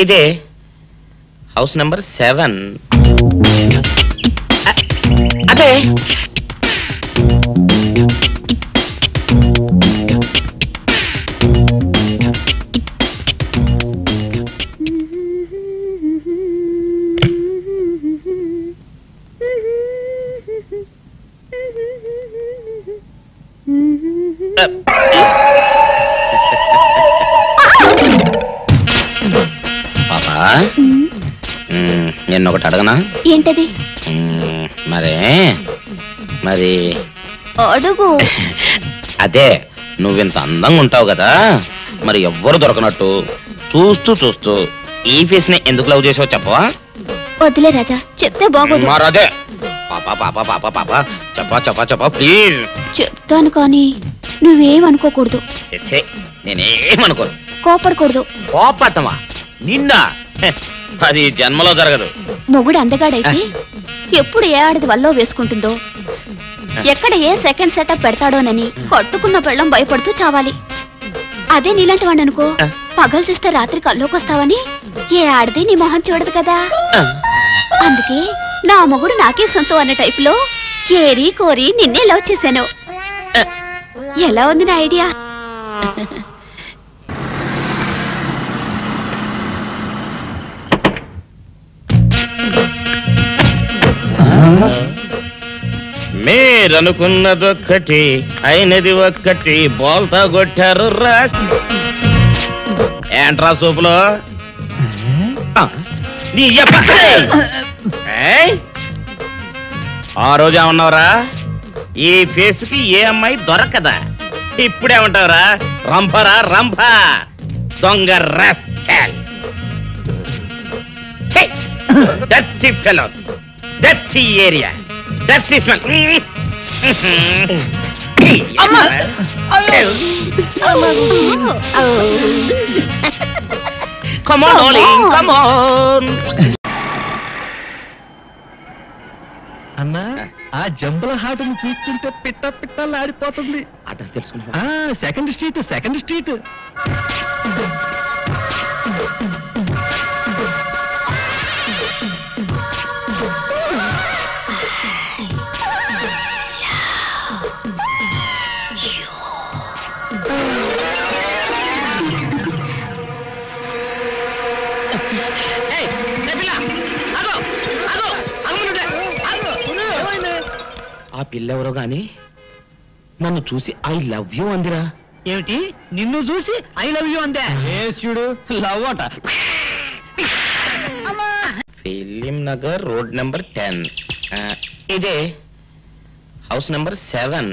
ఇదే హౌస్ నెంబర్ 7. అదే పాపా, నిన్నొకటి అడగనా? ఏంటది? మరి అడుగు. అదే, నువ్వింత అందంగా ఉంటావు కదా, మరి ఎవ్వరు దొరకనట్టు చూస్తూ చూస్తూ ఈ ఫేస్ ని ఎందుకు లవ్ చేసావు చెప్పవా? వద్దులే రాజా, చెప్తే బాగోదు. మరదే పాపా పాపా పాపా పాపా చెప్పా చెప్పా చెప్పా ప్లీజ్. చెప్తాను కానీ నువ్వేమనుకోకూడదు. నేనేమనుకోను. కోపడకూడదు. కోపడతావా? నిన్న అది జన్మలో జరగదు. మొగుడు అందగాడైతే ఎప్పుడు ఏ ఆడది వల్లో వేసుకుంటుందో, ఎక్కడ ఏ సెకండ్ సెటప్ పెడతాడోనని కట్టుకున్న పెళ్ళం భయపడుతూ చావాలి. అదే నీలాంటి వాడు అనుకో, పగలు చూస్తే రాత్రి కల్లోకొస్తావని ఏ ఆడది నీ మొహం చూడదు కదా. అందుకే నా మొగుడు నాకే సొంతం అన్న టైపులో ఏరి కోరి నిన్నే లవ్ చేశాను. ఎలా ఉంది నా ఐడియా? మీరనుకున్నదొక్కటి అయినది ఒక్కటి, బోల్తా కొట్టారు రా. ఏంట్రా సూపులో నీ ఆ రోజు ఏమన్నావురా? ఈ ఫేస్ కి ఏ అమ్మాయి దొరకదా? ఇప్పుడేమంటావురా? రంభరా రంభ, దొంగ rascal. Dirty fellows, dirty area, dirty smell. Come on, darling, come on. అన్నా, ఆ జంబల హాటును చూస్తుంటే పిట్ట పిట్టలు ఆడిపోతుంది. అడ్రస్ తెలుసుకున్నా? Second street, second street. ఆ పిల్లెవరో గాని నన్ను చూసి ఐ లవ్ యూ అందిరా. ఏమిటి, నిన్ను చూసి ఐ లవ్ యూ అందే? చూడు, లవ్ అట. Film Nagar, road number 10. ఇదే హౌస్ నెంబర్ 7.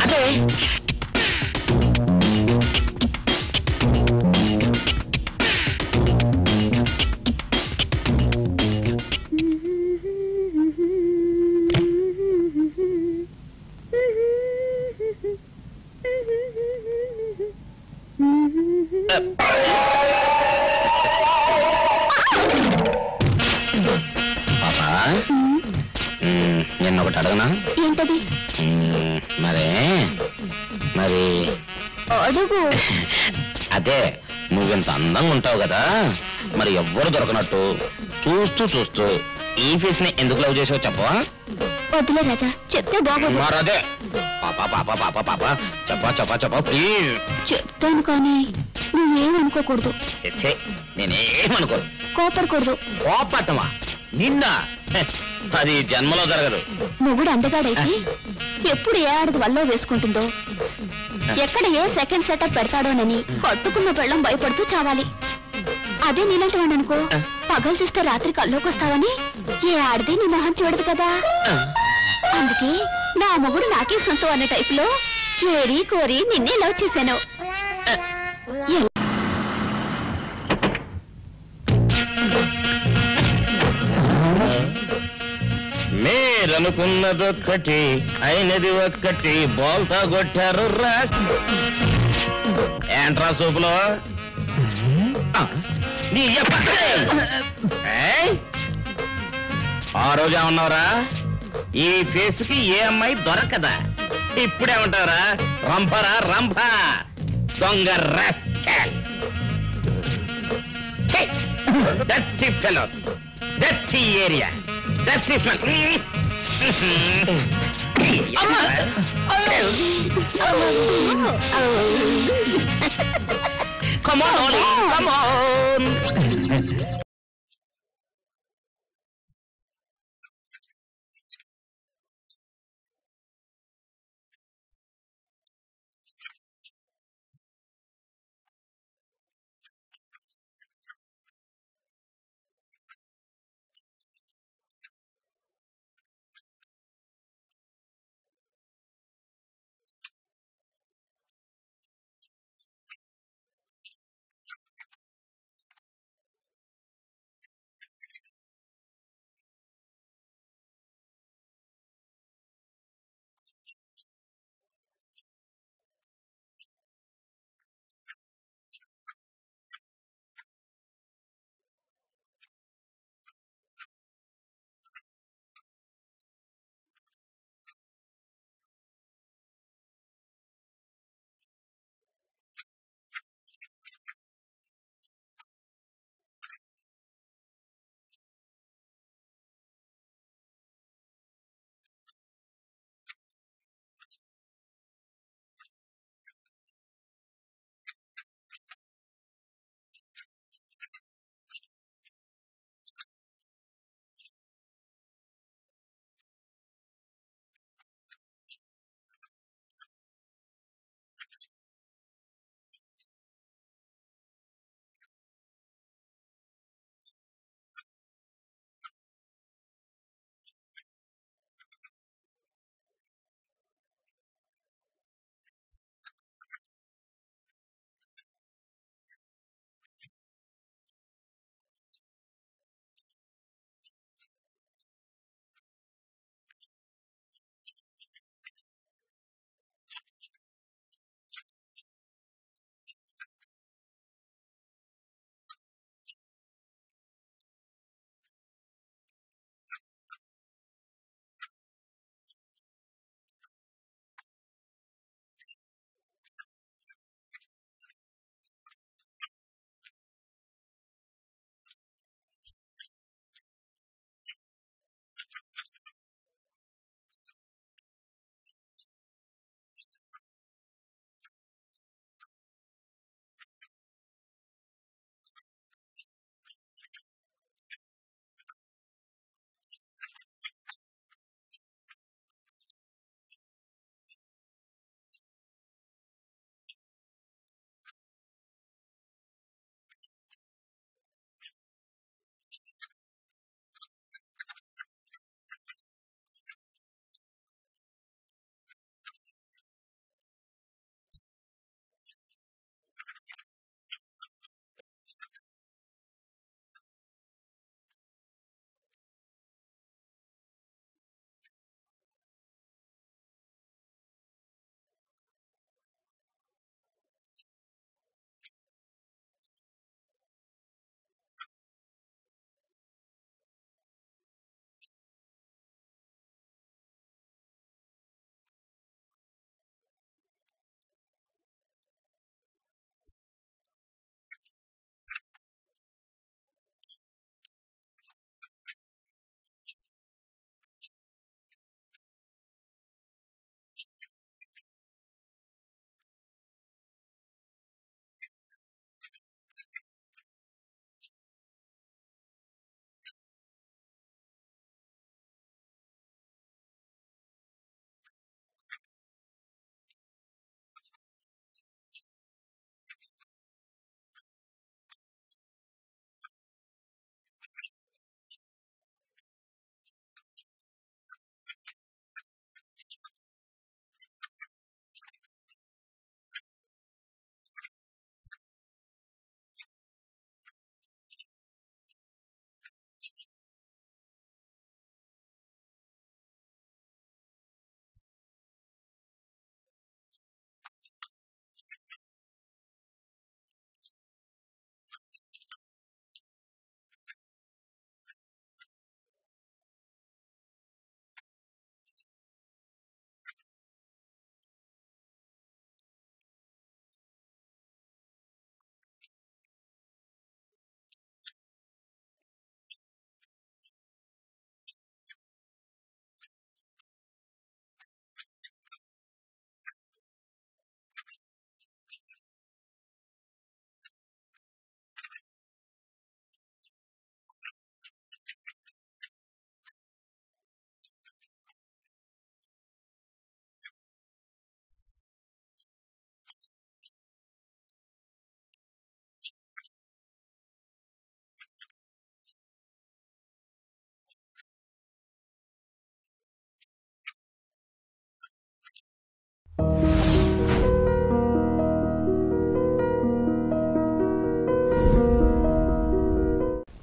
అదే నిన్న ఒకటి అడగనా? ఏంటది? మరి అడుగు. అదే, నువ్వెంత అందంగా ఉంటావు కదా, మరి ఎవ్వరు దొరకనట్టు చూస్తూ చూస్తూ ఈ ఫేస్ ని ఎందుకు లవ్ చేసావు చెప్పవా? వద్దులే రాజా, చెప్తే బాగోదు. మరదే పాపా పాపా పాపా పాపా చెప్పా ప్లీజ్. చెప్తాను కానీ నువ్వేమనుకోకూడదు. నేనేమనుకోను. కోపడకూడదు. కోపట్టమా? నిన్న అది జన్మలో జరగదు. మొగుడు అందగాడైతే ఎప్పుడు ఏ ఆడది వల్లో వేసుకుంటుందో, ఎక్కడ ఏ సెకండ్ సెటప్ పెడతాడోనని కట్టుకున్న పెళ్ళం భయపడుతూ చావాలి. అదే నీలాంటి వాడు అనుకో, పగలు చూస్తే రాత్రి కల్లోకొస్తావని ఏ ఆడది నీ మొహం చూడదు కదా. అందుకే నా మొగుడు నాకే సొంతం అన్న టైపులో ఏరి కోరి నిన్నే లవ్ చేశాను. మీరనుకున్నదొక్కటి అయినది ఒక్కటి, బోల్తా కొట్టారు రా. ఏంట్రా సూపులో నీ ఆ రోజు ఏమన్నావురా? ఈ ఫేస్ కి ఏ అమ్మాయి దొరకదా? ఇప్పుడేమంటావురా? రంభరా రంభ, దొంగ rascal. Dirty fellows, dirty area, dirty smell. Come on, Ollie, come on.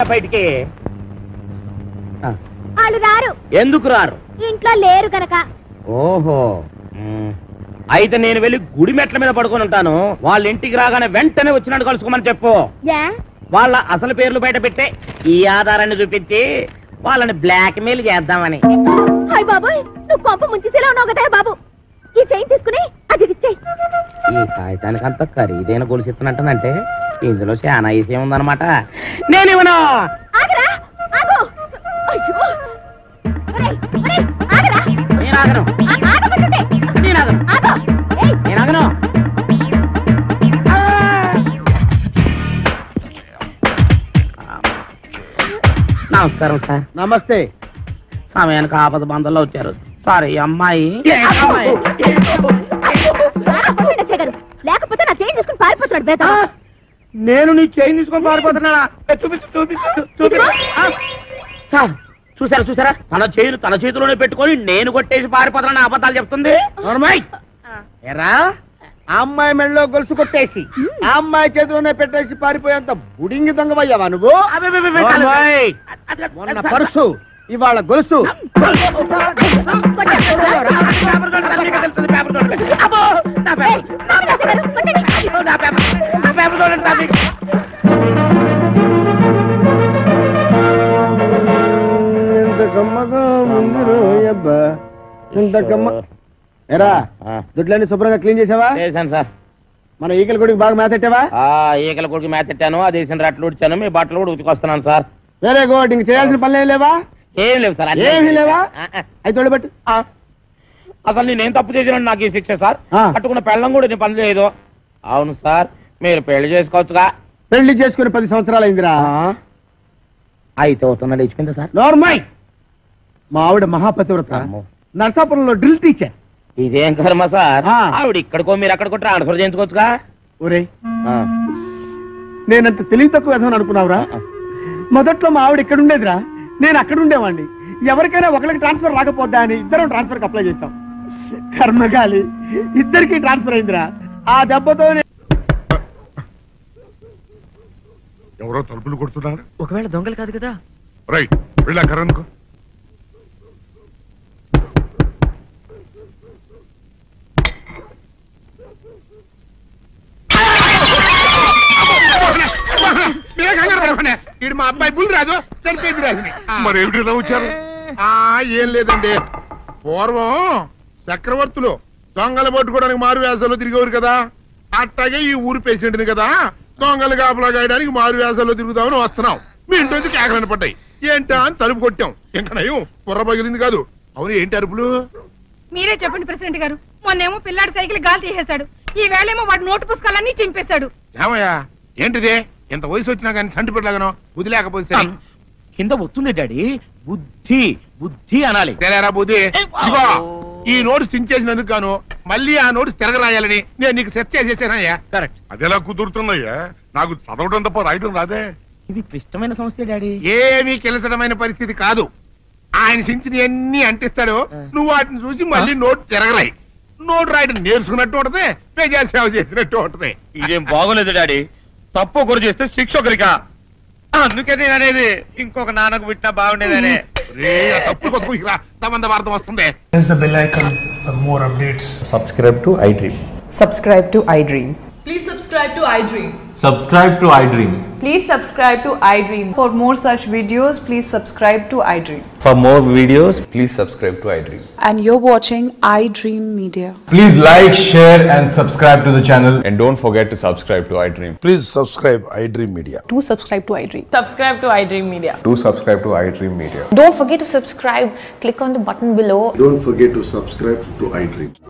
బయటికి. వాళ్ళు రారు. ఎందుకు రారు? ఇంట్లో లేరు గనక. ఓహో, అయితే నేను వెళ్ళి గుడి మెట్ల మీద పడుకొని ఉంటాను. వాళ్ళ ఇంటికి రాగానే వెంటనే వచ్చినట్టు కలుసుకోమని చెప్పు. వాళ్ళ అసలు పేర్లు బయట పెట్టే ఈ ఆధారాన్ని చూపించి వాళ్ళని బ్లాక్ మెయిల్ చేద్దామని. హాయ్ బాబోయ్, నువ్వు కొంప ముంచేసేలా ఉన్నావు కదా బాబు. ఈ చైన్ తీసుకుని అది ఇచ్చేయ్. ఈ కాగితానికి అంత ఖరీదైన గొలుసు ఇస్తున్నట్టనంటే ఇందులో చాలా విషయం ఉందన్నమాట. నేనేమన్నా ఆగరా, ఆగు. అయ్యో, ఒరేయ్, ఒరేయ్, ఆగరా. నేను ఆగను. ఆగమంటుంటే. నేను ఆగను. ఆగు. ఏయ్, నేను ఆగను. నమస్కారం సార్. నమస్తే. సమయానికి ఆపద బంధంలో వచ్చారు. సారీ అమ్మాయి. లేకపోతే నా చైన్ తీసుకుని పారిపోతున్నాడు బేట. నేను నీ చైన్ తీసుకొని పారిపోతున్నానా? చూపించు. సార్ చూసారా తన చైన్ తన చేతిలోనే పెట్టుకొని నేను కొట్టేసి పారిపోతున్నా అబద్ధాలు చెప్తుంది. ఎరా, ఆ అమ్మాయి మెళ్ళలో గొలుసు కొట్టేసి ఆ అమ్మాయి చేతిలోనే పెట్టేసి పారిపోయేంత బుడింగి దొంగవయ్యావా నువ్వు? మొన్న పర్సు, ఇవాళ గొలుసు. ఎరా, దుడ్లన్నీ శుభ్రంగా క్లీన్ చేసావా? చేశాను సార్. మన ఈకల కొడుకు బాగా మేతెట్టావా? ఈకల కొడుకు మేతెట్టాను, అది వేసిన రట్లు ఉడిచాను, మీ బట్టలు కూడా ఉతికొస్తున్నాను సార్. Very good. ఇంక చేయాల్సిన పనులు ఏం లేవా? ఏం లేవు సార్. ఏమీ లేవా? అయితే తోడబెట్టు. అసలు నేనేం తప్పు చేసినా నాకు ఈ శిక్ష సార్. కట్టుకున్న పెళ్ళం కూడా నేను పని చేయదు. అవును సార్, మీరు పెళ్లి చేసుకోవచ్చుగా. పెళ్లి చేసుకుని 10 సంవత్సరాలు అయిందిరా. అయితే అవుతున్నా ఇచ్చిపోయిందా సార్? నార్మల్. మా ఆవిడ మహాపతివ్రత, నరసాపురంలో డ్రిల్ టీచర్. ఇదేం కర్మ సార్, ఆవిడ ఇక్కడికో మీరు అక్కడికో ట్రాన్స్ఫర్ చేయించుకోవచ్చుగా. ఒరే, నేనంత తెలివి తక్కువ వేద్దామని అనుకున్నావురా? మొదట్లో మా ఆవిడ ఇక్కడ ఉండేదిరా, నేను అక్కడ ఉండేవాడిని. ఎవరికైనా ఒకరికి ట్రాన్స్ఫర్ రాకపోద్దా అని ఇద్దరం ట్రాన్స్ఫర్ అప్లై చేశాం. కర్మగాలి, ఇద్దరికి ట్రాన్స్ఫర్ అయిందిరా. ఆ దెబ్బతో ఎవరో తలుపులు కొడుతున్నారు. ఒకవేళ దొంగలు కాదు కదా? రైట్, వెళ్ళా కరణ్కు. వీడు మా అబ్బాయి బుల్ రాజు, చనిపోయింది రాజుని. మరి ఏమిటి ఇలా వచ్చారు? ఏం లేదండి, పూర్వం చక్రవర్తులు దొంగలు పట్టుకోవడానికి మారు వేసాల్లో తిరిగేవారు కదా. అట్టాగే ఈ ఊరు పేషెంట్ని కదా దొంగలు కాపలా గాయడానికి మారు వేసాల్లో తిరుగుతామని వస్తున్నాం. మీ ఇంటి నుంచి కేకలను పడ్డాయి. ఏంటా అని తలుపు కొట్టాం. ఇంకా నయం బుర్ర పగిలింది కాదు. అవును, ఏంటి అరుపులు? మీరే చెప్పండి ప్రెసిడెంట్ గారు. మొన్నేమో పిల్లాడి సైకిల్ గాలి తీసేశాడు, ఈ వేళేమో వాడి నోటు పుస్తకాలన్నీ చింపేశాడు. ఏమయ్యా, ఏంటిదే? ఇంత వయసు వచ్చినా కానీ సంటి పెట్టలాగనో వదిలేకపోతే కింద వస్తుంది డాడీ. బుద్ధి బుద్ధి అనాలి. తెలేరా బుద్ధి? ఇదిగో, ఈ నోట్స్ చించేసినందుకు గాను మళ్ళీ ఆ నోట్స్ తిరగరాయాలని నేను నీకు సెట్ చేసేసానయ్యా. కరెక్ట్. అదెలా కుదురుతుందయ్యా? నాకు చదవడం తప్ప రాయడం రాదే. ఇది క్లిష్టమైన సమస్య డాడీ. ఏమీ కిలసడమైన పరిస్థితి కాదు. ఆయన చించిన అన్ని అంటిస్తాడు, నువ్వు వాటిని చూసి మళ్ళీ నోట్ తిరగరాయి. నోట్ రాయడం నేర్చుకున్నట్టు ఉంటది, ప్రజా సేవ చేసినట్టు ఉంటది. ఇదేం బాగోలేదు డాడీ. తప్పు ఒకరు చేస్తే శిక్ష ఒకరికా? అందుకే నేను అనేది ఇంకొక నాన్నకు పుట్టినా బాగుండేదనే. తప్పు కొద్దు సంబంధ వార్త వస్తుంది. Press the bell icon for more updates. Subscribe to iDream. Subscribe to iDream. Please subscribe to iDream. Subscribe to iDream. Please subscribe to iDream. For more such videos, please subscribe to iDream. For more videos, please subscribe to iDream. And you're watching iDream Media. Please like, share and subscribe to the channel. And don't forget to subscribe to iDream. Please subscribe iDream Media. Do subscribe to iDream. Subscribe to iDream Media. Do subscribe to iDream Media. Don't forget to subscribe. Click on the button below. Don't forget to subscribe to iDream.